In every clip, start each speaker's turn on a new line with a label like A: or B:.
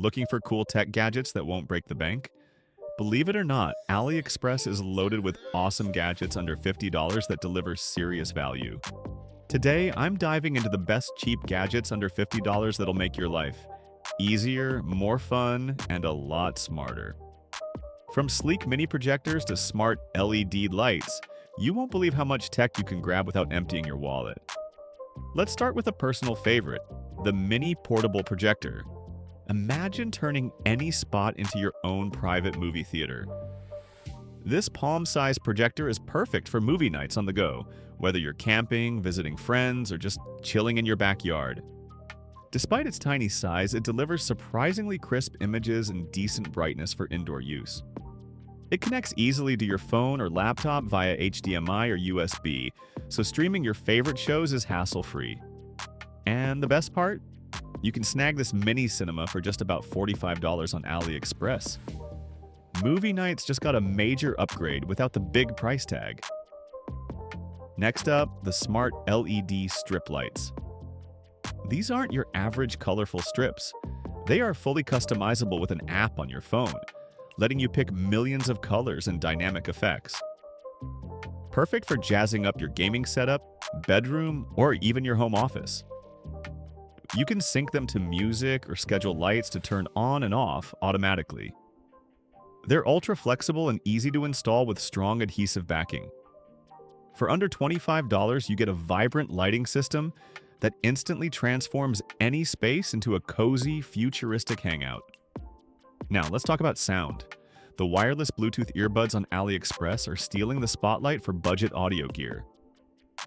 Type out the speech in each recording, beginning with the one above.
A: Looking for cool tech gadgets that won't break the bank? Believe it or not, AliExpress is loaded with awesome gadgets under $50 that deliver serious value. Today, I'm diving into the best cheap gadgets under $50 that'll make your life easier, more fun, and a lot smarter. From sleek mini projectors to smart LED lights, you won't believe how much tech you can grab without emptying your wallet. Let's start with a personal favorite, the mini portable projector. Imagine turning any spot into your own private movie theater. This palm-sized projector is perfect for movie nights on the go, whether you're camping, visiting friends, or just chilling in your backyard. Despite its tiny size, it delivers surprisingly crisp images and decent brightness for indoor use. It connects easily to your phone or laptop via HDMI or USB, so streaming your favorite shows is hassle-free. And the best part? You can snag this mini cinema for just about $45 on AliExpress. Movie nights just got a major upgrade without the big price tag. Next up, the smart LED strip lights. These aren't your average colorful strips. They are fully customizable with an app on your phone, letting you pick millions of colors and dynamic effects. Perfect for jazzing up your gaming setup, bedroom, or even your home office. You can sync them to music or schedule lights to turn on and off automatically. They're ultra flexible and easy to install with strong adhesive backing. For under $25, you get a vibrant lighting system that instantly transforms any space into a cozy, futuristic hangout. Now, let's talk about sound. The wireless Bluetooth earbuds on AliExpress are stealing the spotlight for budget audio gear.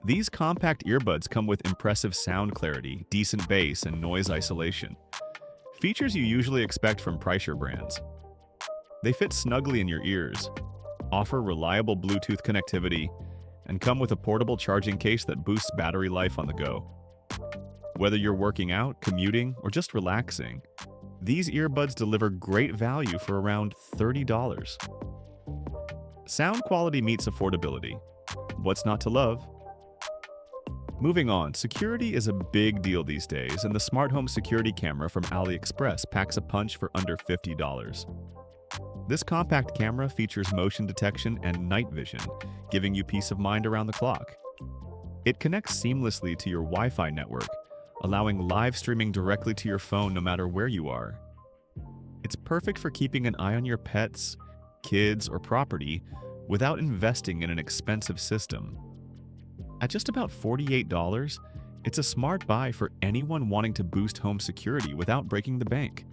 A: These compact earbuds come with impressive sound clarity, decent bass, and noise isolation. Features you usually expect from pricier brands. They fit snugly in your ears, offer reliable Bluetooth connectivity, and come with a portable charging case that boosts battery life on the go. Whether you're working out, commuting, or just relaxing, these earbuds deliver great value for around $30. Sound quality meets affordability. What's not to love? Moving on, security is a big deal these days, and the smart home security camera from AliExpress packs a punch for under $50. This compact camera features motion detection and night vision, giving you peace of mind around the clock. It connects seamlessly to your Wi-Fi network, allowing live streaming directly to your phone no matter where you are. It's perfect for keeping an eye on your pets, kids, or property without investing in an expensive system. At just about $48, it's a smart buy for anyone wanting to boost home security without breaking the bank.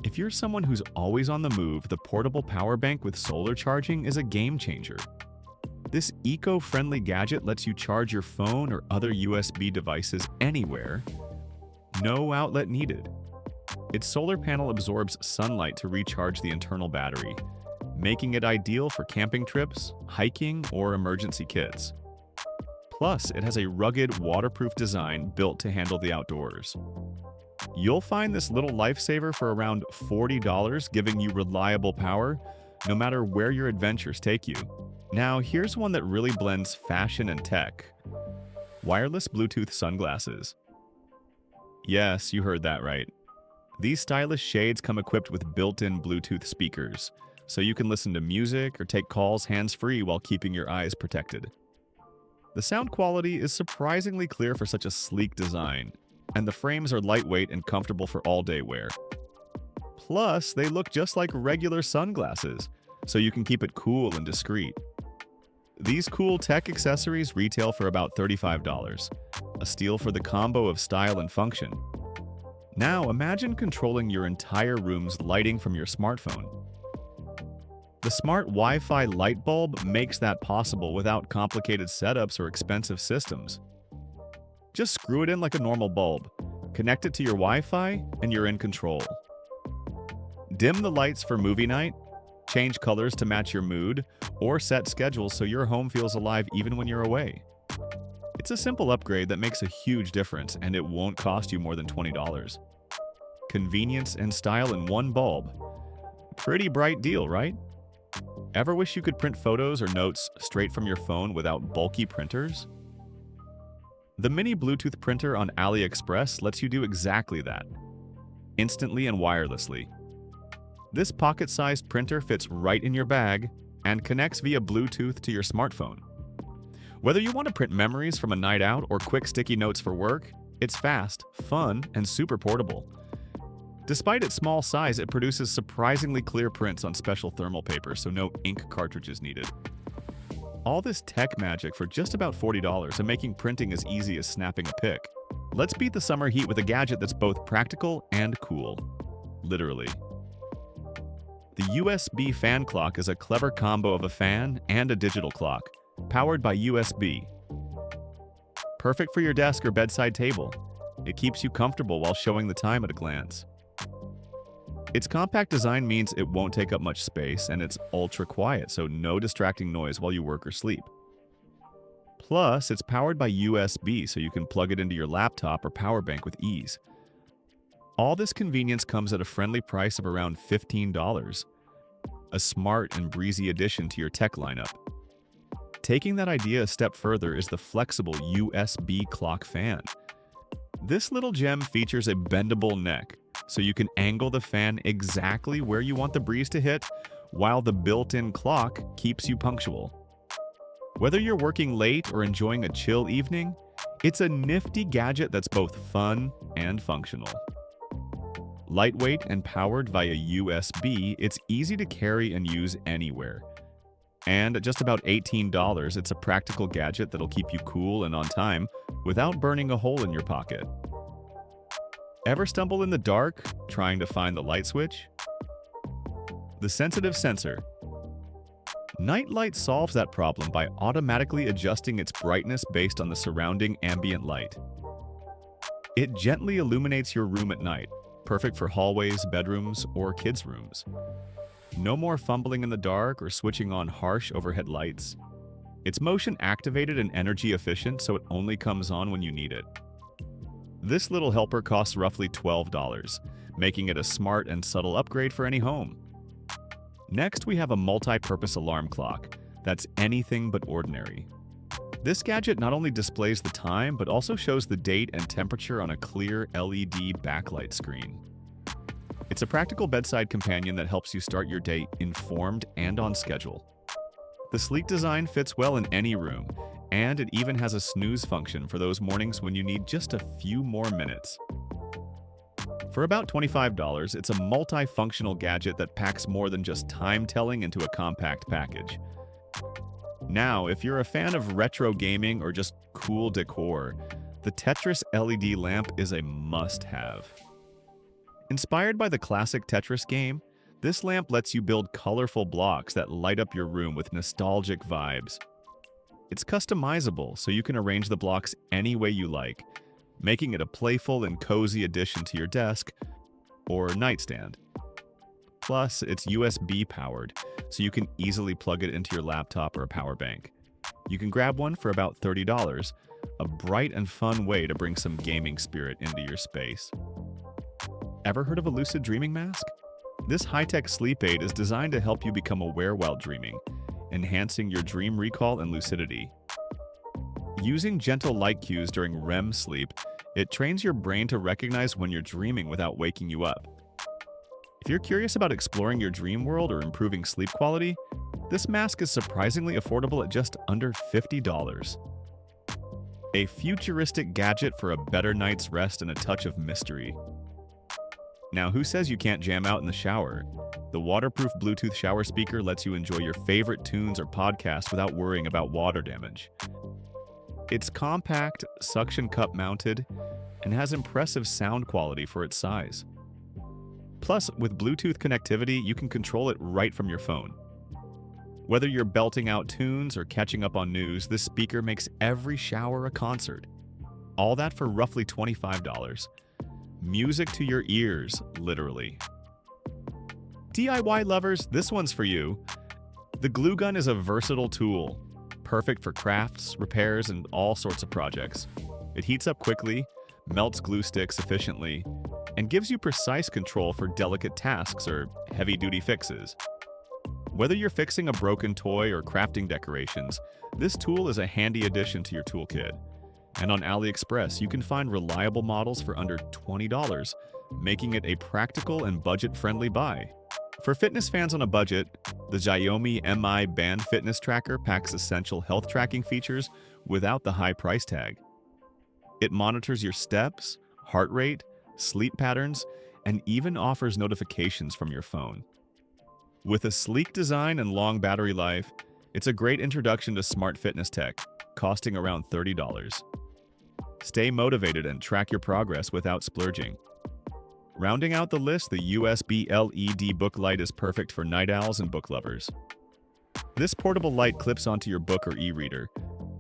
A: If you're someone who's always on the move, the portable power bank with solar charging is a game changer. This eco-friendly gadget lets you charge your phone or other USB devices anywhere. No outlet needed. Its solar panel absorbs sunlight to recharge the internal battery, making it ideal for camping trips, hiking, or emergency kits. Plus, it has a rugged, waterproof design built to handle the outdoors. You'll find this little lifesaver for around $40, giving you reliable power no matter where your adventures take you. Now, here's one that really blends fashion and tech. Wireless Bluetooth sunglasses. Yes, you heard that right. These stylish shades come equipped with built-in Bluetooth speakers, so you can listen to music or take calls hands-free while keeping your eyes protected. The sound quality is surprisingly clear for such a sleek design, and the frames are lightweight and comfortable for all-day wear. Plus, they look just like regular sunglasses, so you can keep it cool and discreet. These cool tech accessories retail for about $35, a steal for the combo of style and function. Now imagine controlling your entire room's lighting from your smartphone. The smart Wi-Fi light bulb makes that possible without complicated setups or expensive systems. Just screw it in like a normal bulb, connect it to your Wi-Fi, and you're in control. Dim the lights for movie night, change colors to match your mood, or set schedules so your home feels alive even when you're away. It's a simple upgrade that makes a huge difference, and it won't cost you more than $20. Convenience and style in one bulb. Pretty bright deal, right? Ever wish you could print photos or notes straight from your phone without bulky printers? The mini Bluetooth printer on AliExpress lets you do exactly that. instantly and wirelessly. This pocket-sized printer fits right in your bag and connects via Bluetooth to your smartphone. Whether you want to print memories from a night out or quick sticky notes for work, it's fast, fun, and super portable. Despite its small size, it produces surprisingly clear prints on special thermal paper, so no ink cartridges needed. All this tech magic for just about $40 and making printing as easy as snapping a pic. Let's beat the summer heat with a gadget that's both practical and cool. Literally. The USB fan clock is a clever combo of a fan and a digital clock, powered by USB. Perfect for your desk or bedside table. It keeps you comfortable while showing the time at a glance. Its compact design means it won't take up much space, and it's ultra quiet, so no distracting noise while you work or sleep. Plus, it's powered by USB, so you can plug it into your laptop or power bank with ease. All this convenience comes at a friendly price of around $15. A smart and breezy addition to your tech lineup. Taking that idea a step further is the flexible USB clock fan. This little gem features a bendable neck, so you can angle the fan exactly where you want the breeze to hit, while the built-in clock keeps you punctual. Whether you're working late or enjoying a chill evening, it's a nifty gadget that's both fun and functional. Lightweight and powered via USB, it's easy to carry and use anywhere. And at just about $18, it's a practical gadget that'll keep you cool and on time without burning a hole in your pocket. Ever stumble in the dark trying to find the light switch? The sensitive sensor. Nightlight solves that problem by automatically adjusting its brightness based on the surrounding ambient light. It gently illuminates your room at night, perfect for hallways, bedrooms, or kids' rooms. No more fumbling in the dark or switching on harsh overhead lights. It's motion activated and energy efficient, so it only comes on when you need it. This little helper costs roughly $12, making it a smart and subtle upgrade for any home. Next, we have a multi-purpose alarm clock that's anything but ordinary. This gadget not only displays the time, but also shows the date and temperature on a clear LED backlight screen. It's a practical bedside companion that helps you start your day informed and on schedule. The sleek design fits well in any room, and it even has a snooze function for those mornings when you need just a few more minutes. For about $25, it's a multifunctional gadget that packs more than just time telling into a compact package. Now, if you're a fan of retro gaming or just cool decor, the Tetris LED lamp is a must-have. Inspired by the classic Tetris game, this lamp lets you build colorful blocks that light up your room with nostalgic vibes. It's customizable, so you can arrange the blocks any way you like, making it a playful and cozy addition to your desk or nightstand. Plus, it's USB powered, so you can easily plug it into your laptop or a power bank. You can grab one for about $30, a bright and fun way to bring some gaming spirit into your space. Ever heard of a lucid dreaming mask? This high-tech sleep aid is designed to help you become aware while dreaming, enhancing your dream recall and lucidity. Using gentle light cues during REM sleep, it trains your brain to recognize when you're dreaming without waking you up. If you're curious about exploring your dream world or improving sleep quality, this mask is surprisingly affordable at just under $50. A futuristic gadget for a better night's rest and a touch of mystery. Now, who says you can't jam out in the shower? The waterproof Bluetooth shower speaker lets you enjoy your favorite tunes or podcasts without worrying about water damage. It's compact, suction cup mounted, and has impressive sound quality for its size. Plus, with Bluetooth connectivity, you can control it right from your phone. Whether you're belting out tunes or catching up on news, this speaker makes every shower a concert. All that for roughly $25. Music to your ears, literally. DIY lovers, this one's for you. The glue gun is a versatile tool, perfect for crafts, repairs, and all sorts of projects. It heats up quickly, melts glue sticks efficiently, and gives you precise control for delicate tasks or heavy-duty fixes. Whether you're fixing a broken toy or crafting decorations, this tool is a handy addition to your toolkit. And on AliExpress, you can find reliable models for under $20, making it a practical and budget-friendly buy. For fitness fans on a budget, the Xiaomi Mi Band Fitness Tracker packs essential health tracking features without the high price tag. It monitors your steps, heart rate, sleep patterns, and even offers notifications from your phone. With a sleek design and long battery life, it's a great introduction to smart fitness tech, costing around $30. Stay motivated and track your progress without splurging. Rounding out the list, the USB LED book light is perfect for night owls and book lovers. This portable light clips onto your book or e-reader,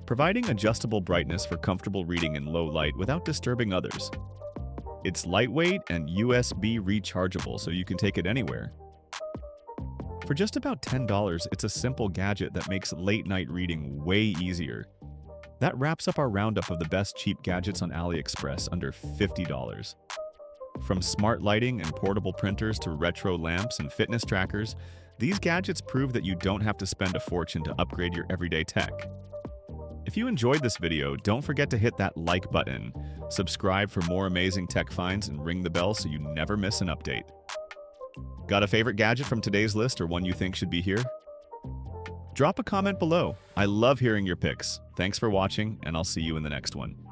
A: providing adjustable brightness for comfortable reading in low light without disturbing others. It's lightweight and USB rechargeable, so you can take it anywhere. For just about $10, it's a simple gadget that makes late-night reading way easier. That wraps up our roundup of the best cheap gadgets on AliExpress under $50. From smart lighting and portable printers to retro lamps and fitness trackers, these gadgets prove that you don't have to spend a fortune to upgrade your everyday tech. If you enjoyed this video, don't forget to hit that like button, subscribe for more amazing tech finds, and ring the bell so you never miss an update. Got a favorite gadget from today's list or one you think should be here? Drop a comment below. I love hearing your picks. Thanks for watching, and I'll see you in the next one.